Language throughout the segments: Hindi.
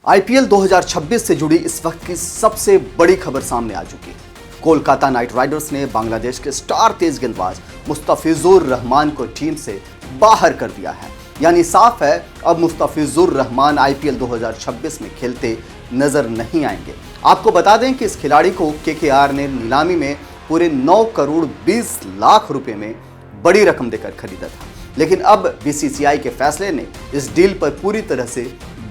आईपीएल 2026 से जुड़ी इस वक्त की सबसे बड़ी खबर सामने आ चुकी है। कोलकाता नाइट राइडर्स ने बांग्लादेश के स्टार तेज गेंदबाज मुस्तफिजुर रहमान को टीम से बाहर कर दिया है। यानी साफ है, अब मुस्तफिजुर रहमान आईपीएल 2026 में खेलते नजर नहीं आएंगे। आपको बता दें कि इस खिलाड़ी को केकेआर ने नीलामी में पूरे 9 करोड़ 20 लाख रुपए में बड़ी रकम देकर खरीदा था, लेकिन अब बीसीसीआई के फैसले ने इस डील पर पूरी तरह से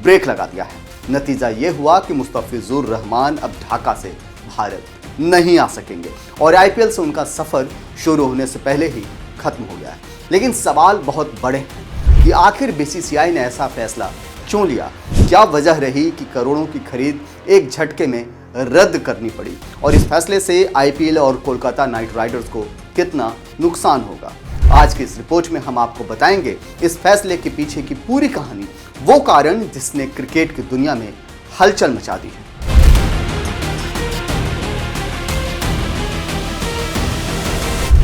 ब्रेक लगा दिया है। नतीजा यह हुआ कि मुस्तफिजुर रहमान अब ढाका से भारत नहीं आ सकेंगे और आईपीएल से उनका सफर शुरू होने से पहले ही खत्म हो गया है। लेकिन सवाल बहुत बड़े हैं कि आखिर बीसीसीआई ने ऐसा फैसला क्यों लिया? क्या वजह रही कि करोड़ों की खरीद एक झटके में रद्द करनी पड़ी और इस फैसले से आईपीएल और कोलकाता नाइट राइडर्स को कितना नुकसान होगा? आज की इस रिपोर्ट में हम आपको बताएंगे इस फैसले के पीछे की पूरी कहानी, वो कारण जिसने क्रिकेट की दुनिया में हलचल मचा दी है।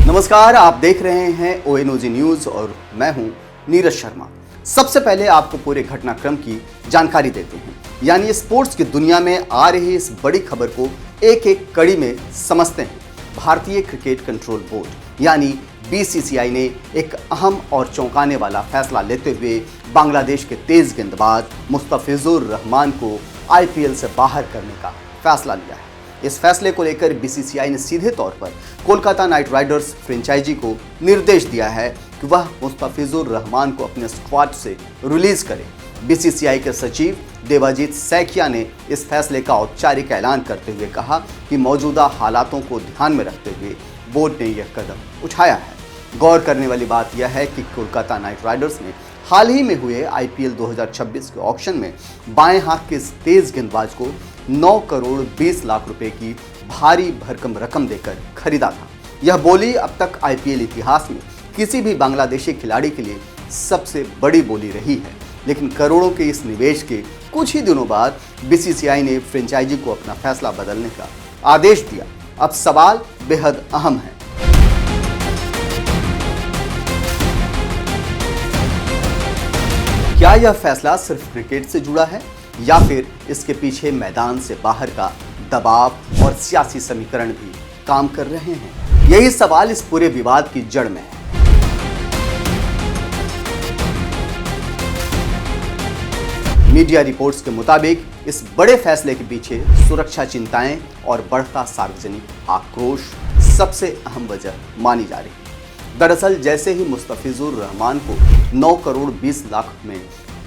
नमस्कार, आप देख रहे हैं ओएनओजी न्यूज और मैं हूं नीरज शर्मा। सबसे पहले आपको पूरे घटनाक्रम की जानकारी देते हैं, यानी स्पोर्ट्स की दुनिया में आ रही इस बड़ी खबर को एक एक कड़ी में समझते हैं। भारतीय क्रिकेट कंट्रोल बोर्ड यानी बीसीसीआई ने एक अहम और चौंकाने वाला फैसला लेते हुए बांग्लादेश के तेज गेंदबाज मुस्तफिजुर रहमान को आईपीएल से बाहर करने का फैसला लिया है। इस फैसले को लेकर बीसीसीआई ने सीधे तौर पर कोलकाता नाइट राइडर्स फ्रेंचाइजी को निर्देश दिया है कि वह मुस्तफिजुर रहमान को अपने स्क्वाड से रिलीज करे। बीसीसीआई के सचिव देवाजीत सैकिया ने इस फैसले का औपचारिक ऐलान करते हुए कहा कि मौजूदा हालातों को ध्यान में रखते हुए बोर्ड ने यह कदम उठाया है। गौर करने वाली बात यह है कि कोलकाता नाइट राइडर्स ने हाल ही में हुए आईपीएल 2026 के ऑक्शन में बाएं हाथ के इस तेज गेंदबाज को 9 करोड़ 20 लाख रुपए की भारी भरकम रकम देकर खरीदा था। यह बोली अब तक आईपीएल इतिहास में किसी भी बांग्लादेशी खिलाड़ी के लिए सबसे बड़ी बोली रही है। लेकिन करोड़ों के इस निवेश के कुछ ही दिनों बाद बीसीसीआई ने फ्रेंचाइजी को अपना फैसला बदलने का आदेश दिया। अब सवाल बेहद अहम है। क्या यह फैसला सिर्फ क्रिकेट से जुड़ा है या फिर इसके पीछे मैदान से बाहर का दबाव और सियासी समीकरण भी काम कर रहे हैं? यही सवाल इस पूरे विवाद की जड़ में है। मीडिया रिपोर्ट्स के मुताबिक इस बड़े फैसले के पीछे सुरक्षा चिंताएं और बढ़ता सार्वजनिक आक्रोश सबसे अहम वजह मानी जा रही है। दरअसल जैसे ही मुस्तफिजुर रहमान को 9 करोड़ 20 लाख में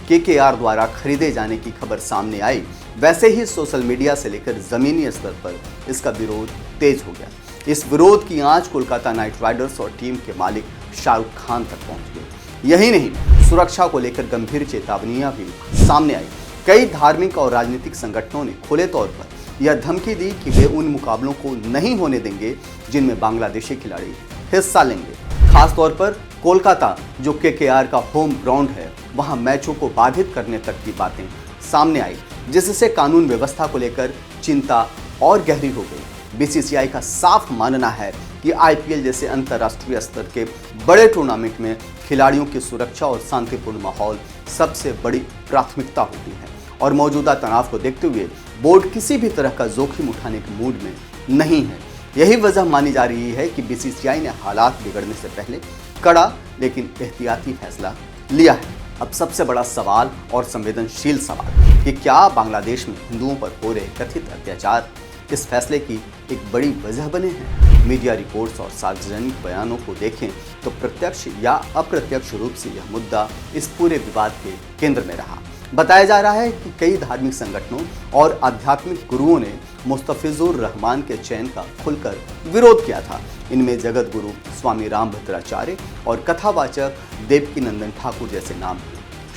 केकेआर द्वारा खरीदे जाने की खबर सामने आई, वैसे ही सोशल मीडिया से लेकर जमीनी स्तर पर इसका विरोध तेज हो गया। इस विरोध की आंच कोलकाता नाइट राइडर्स और टीम के मालिक शाहरुख खान तक पहुंच गई। यही नहीं, सुरक्षा को लेकर गंभीर चेतावनियां भी सामने आई। कई धार्मिक और राजनीतिक संगठनों ने खुले तौर पर यह धमकी दी कि वे उन मुकाबलों को नहीं होने देंगे जिनमें बांग्लादेशी खिलाड़ी हिस्सा लेंगे। खास तौर पर कोलकाता, जो केकेआर का होम ग्राउंड है, वहां मैचों को बाधित करने तक की बातें सामने आई, जिससे कानून व्यवस्था को लेकर चिंता और गहरी हो गई। बीसीसीआई का साफ मानना है कि आईपीएल जैसे अंतर्राष्ट्रीय स्तर के बड़े टूर्नामेंट में खिलाड़ियों की सुरक्षा और शांतिपूर्ण माहौल सबसे बड़ी प्राथमिकता होती है और मौजूदा तनाव को देखते हुए बोर्ड किसी भी तरह का जोखिम उठाने के मूड में नहीं है। यही वजह मानी जा रही है कि बीसीसीआई ने हालात बिगड़ने से पहले कड़ा लेकिन एहतियाती फैसला लिया है। अब सबसे बड़ा सवाल और संवेदनशील सवाल कि क्या बांग्लादेश में हिंदुओं पर हो रहे कथित अत्याचार इस फैसले की एक बड़ी वजह बने हैं? मीडिया रिपोर्ट्स और सार्वजनिक बयानों को देखें तो प्रत्यक्ष या अप्रत्यक्ष रूप से यह मुद्दा इस पूरे विवाद के केंद्र में रहा। बताया जा रहा है कि कई धार्मिक संगठनों और आध्यात्मिक गुरुओं ने मुस्तफिजुर रहमान के चयन का खुलकर विरोध किया था। इनमें जगत गुरु स्वामी रामभद्राचार्य और कथावाचक देवकीनंदन ठाकुर जैसे नाम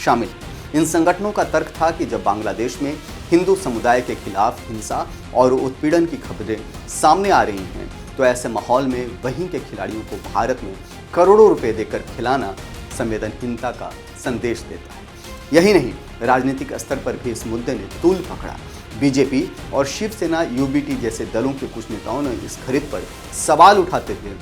शामिल। इन संगठनों का तर्क था कि जब बांग्लादेश में हिंदू समुदाय के खिलाफ हिंसा और उत्पीड़न की खबरें सामने आ रही हैं, तो ऐसे माहौल में वहीं के खिलाड़ियों को भारत में करोड़ों रुपए देकर खिलाना संवेदनहीनता का संदेश देता है। यही नहीं, राजनीतिक स्तर पर भी इस मुद्दे ने तूल पकड़ा। बीजेपी और शिवसेना यूबीटी जैसे दलों के कुछ नेताओं ने इस खरीद पर सवाल उठाते हुए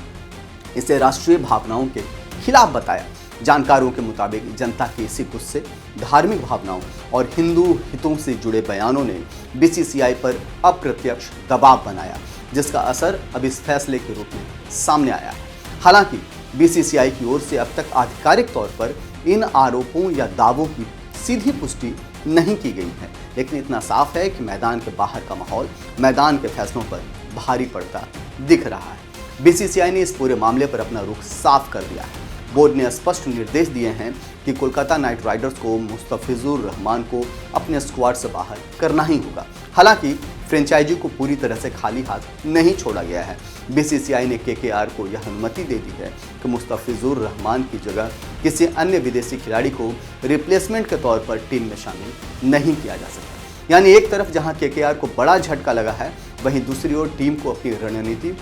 इसे राष्ट्रीय भावनाओं के खिलाफ बताया। जानकारों के मुताबिक जनता के इसी गुस्से, धार्मिक भावनाओं और हिंदू हितों से जुड़े बयानों ने बीसीसीआई पर अप्रत्यक्ष दबाव बनाया, जिसका असर अब इस फैसले के रूप में सामने आया है। हालांकि बीसीसीआई की ओर से अब तक आधिकारिक तौर पर इन आरोपों या दावों की सीधी पुष्टि नहीं की गई है, लेकिन इतना साफ है कि मैदान के बाहर का माहौल मैदान के फैसलों पर भारी पड़ता दिख रहा है। बीसीसीआई ने इस पूरे मामले पर अपना रुख साफ कर दिया है। बोर्ड ने स्पष्ट निर्देश दिए हैं कि कोलकाता नाइट राइडर्स को मुस्तफिजुर रहमान को अपने स्क्वाड से बाहर करना ही होगा। हालांकि फ्रेंचाइजी को पूरी तरह से खाली हाथ नहीं छोड़ा गया है। बीसीसीआई ने केकेआर को यह अनुमति दे दी है कि मुस्तफिजुर रहमान की जगह किसी अन्य विदेशी खिलाड़ी को रिप्लेसमेंट के तौर पर टीम में शामिल नहीं किया जा सकता। यानी एक तरफ जहां केकेआर को बड़ा झटका लगा है, वहीं दूसरी ओर टीम को अपनी रणनीति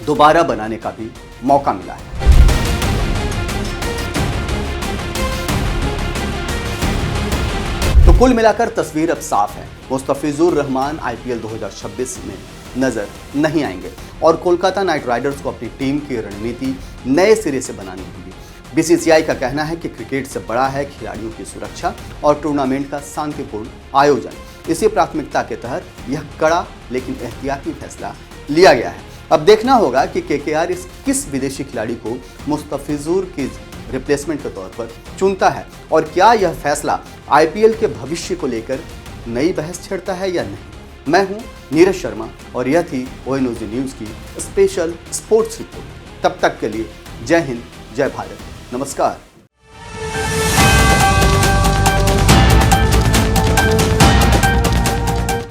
दोबारा बनाने का भी मौका मिला है। तो कुल मिलाकर तस्वीर अब साफ है। मुस्तफिजुर रहमान आईपीएल 2026 में नजर नहीं आएंगे और कोलकाता नाइट राइडर्स को अपनी टीम की रणनीति नए सिरे से बनानी होगी। बीसीसीआई का कहना है कि क्रिकेट से बड़ा है खिलाड़ियों की सुरक्षा और टूर्नामेंट का शांतिपूर्ण आयोजन। इसी प्राथमिकता के तहत यह कड़ा लेकिन एहतियाती फैसला लिया गया है। अब देखना होगा कि केकेआर इस किस विदेशी खिलाड़ी को मुस्तफिजुर की रिप्लेसमेंट के तौर पर चुनता है और क्या यह फैसला आईपीएल के भविष्य को लेकर नई बहस छेड़ता है या नहीं। मैं हूं नीरज शर्मा और यह थी ओएनओजी न्यूज़ की स्पेशल स्पोर्ट्स रिपोर्ट। तब तक के लिए जय हिंद, जय भारत, नमस्कार।